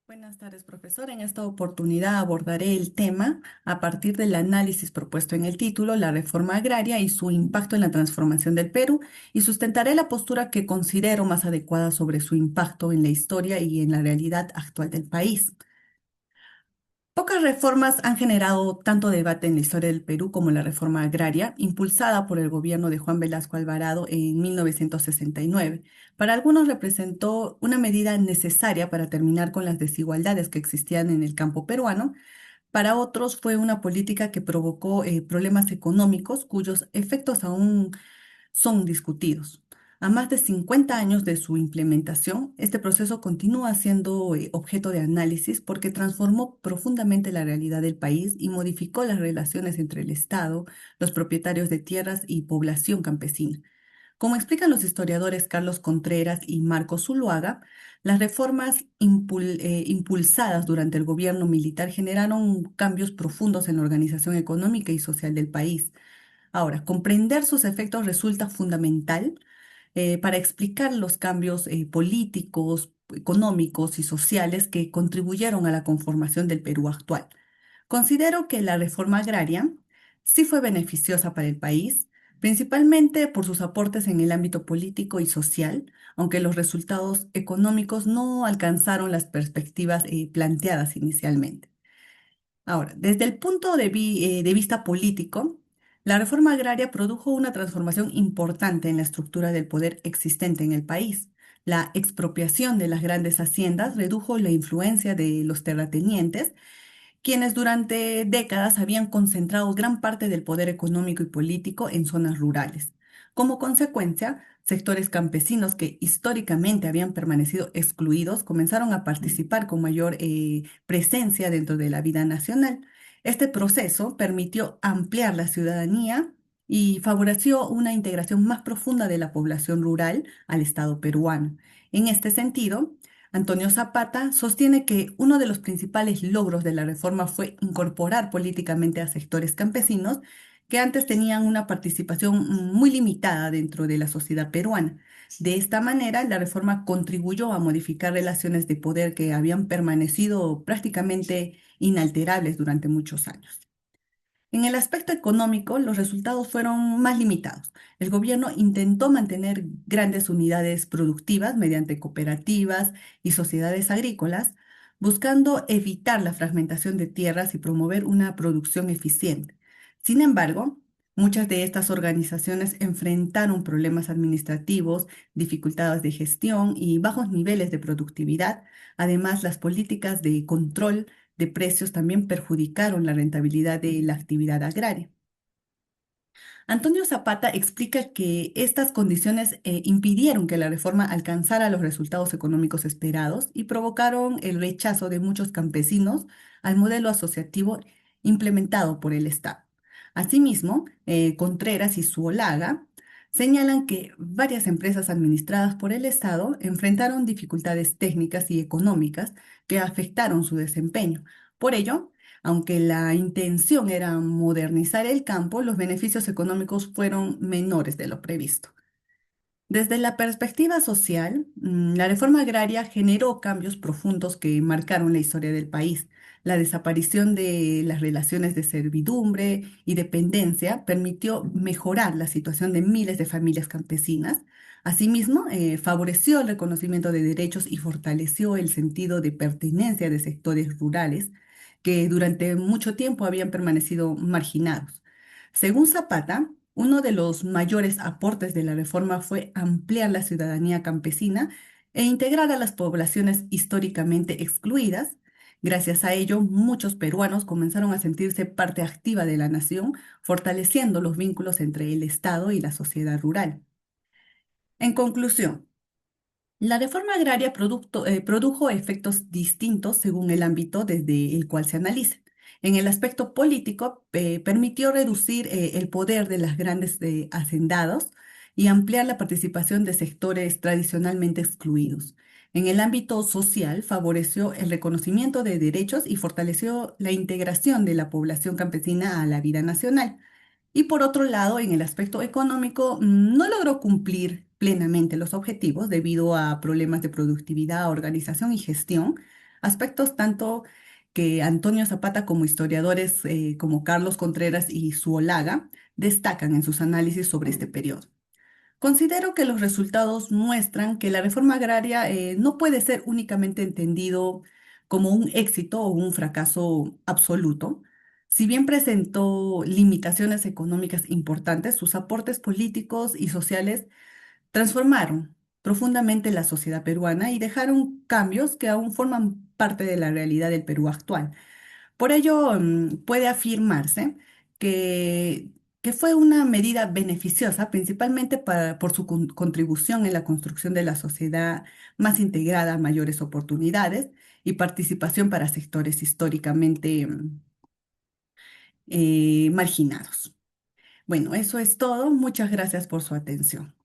Buenas tardes, profesor. En esta oportunidad abordaré el tema a partir del análisis propuesto en el título, la reforma agraria y su impacto en la transformación del Perú, y sustentaré la postura que considero más adecuada sobre su impacto en la historia y en la realidad actual del país. Pocas reformas han generado tanto debate en la historia del Perú como la reforma agraria, impulsada por el gobierno de Juan Velasco Alvarado en 1969. Para algunos representó una medida necesaria para terminar con las desigualdades que existían en el campo peruano. Para otros fue una política que provocó problemas económicos cuyos efectos aún son discutidos. A más de 50 años de su implementación, este proceso continúa siendo objeto de análisis porque transformó profundamente la realidad del país y modificó las relaciones entre el Estado, los propietarios de tierras y población campesina. Como explican los historiadores Carlos Contreras y Marcos Zuluaga, las reformas impulsadas durante el gobierno militar generaron cambios profundos en la organización económica y social del país. Ahora, comprender sus efectos resulta fundamental para explicar los cambios políticos, económicos y sociales que contribuyeron a la conformación del Perú actual. Considero que la reforma agraria sí fue beneficiosa para el país, principalmente por sus aportes en el ámbito político y social, aunque los resultados económicos no alcanzaron las perspectivas planteadas inicialmente. Ahora, desde el punto de vista político, la reforma agraria produjo una transformación importante en la estructura del poder existente en el país. La expropiación de las grandes haciendas redujo la influencia de los terratenientes, quienes durante décadas habían concentrado gran parte del poder económico y político en zonas rurales. Como consecuencia, sectores campesinos que históricamente habían permanecido excluidos comenzaron a participar con mayor presencia dentro de la vida nacional. Este proceso permitió ampliar la ciudadanía y favoreció una integración más profunda de la población rural al Estado peruano. En este sentido, Antonio Zapata sostiene que uno de los principales logros de la reforma fue incorporar políticamente a sectores campesinos que antes tenían una participación muy limitada dentro de la sociedad peruana. De esta manera, la reforma contribuyó a modificar relaciones de poder que habían permanecido prácticamente inalterables durante muchos años. En el aspecto económico, los resultados fueron más limitados. El gobierno intentó mantener grandes unidades productivas mediante cooperativas y sociedades agrícolas, buscando evitar la fragmentación de tierras y promover una producción eficiente. Sin embargo, muchas de estas organizaciones enfrentaron problemas administrativos, dificultades de gestión y bajos niveles de productividad. Además, las políticas de control de precios también perjudicaron la rentabilidad de la actividad agraria. Antonio Zapata explica que estas condiciones impidieron que la reforma alcanzara los resultados económicos esperados y provocaron el rechazo de muchos campesinos al modelo asociativo implementado por el Estado. Asimismo, Contreras y Zuolaga señalan que varias empresas administradas por el Estado enfrentaron dificultades técnicas y económicas que afectaron su desempeño. Por ello, aunque la intención era modernizar el campo, los beneficios económicos fueron menores de lo previsto. Desde la perspectiva social, la reforma agraria generó cambios profundos que marcaron la historia del país. La desaparición de las relaciones de servidumbre y dependencia permitió mejorar la situación de miles de familias campesinas. Asimismo, favoreció el reconocimiento de derechos y fortaleció el sentido de pertenencia de sectores rurales que durante mucho tiempo habían permanecido marginados. Según Zapata, uno de los mayores aportes de la reforma fue ampliar la ciudadanía campesina e integrar a las poblaciones históricamente excluidas. Gracias a ello, muchos peruanos comenzaron a sentirse parte activa de la nación, fortaleciendo los vínculos entre el Estado y la sociedad rural. En conclusión, la reforma agraria produjo efectos distintos según el ámbito desde el cual se analice. En el aspecto político, permitió reducir el poder de las grandes hacendados y ampliar la participación de sectores tradicionalmente excluidos. En el ámbito social, favoreció el reconocimiento de derechos y fortaleció la integración de la población campesina a la vida nacional. Y por otro lado, en el aspecto económico, no logró cumplir plenamente los objetivos debido a problemas de productividad, organización y gestión. aspectos tanto que Antonio Zapata como historiadores como Carlos Contreras y Zuolaga destacan en sus análisis sobre este periodo. Considero que los resultados muestran que la reforma agraria no puede ser únicamente entendido como un éxito o un fracaso absoluto. Si bien presentó limitaciones económicas importantes, sus aportes políticos y sociales transformaron profundamente la sociedad peruana y dejaron cambios que aún forman parte de la realidad del Perú actual. Por ello, puede afirmarse que, que fue una medida beneficiosa, principalmente por su contribución en la construcción de la sociedad más integrada, mayores oportunidades y participación para sectores históricamente marginados. Bueno, eso es todo. Muchas gracias por su atención.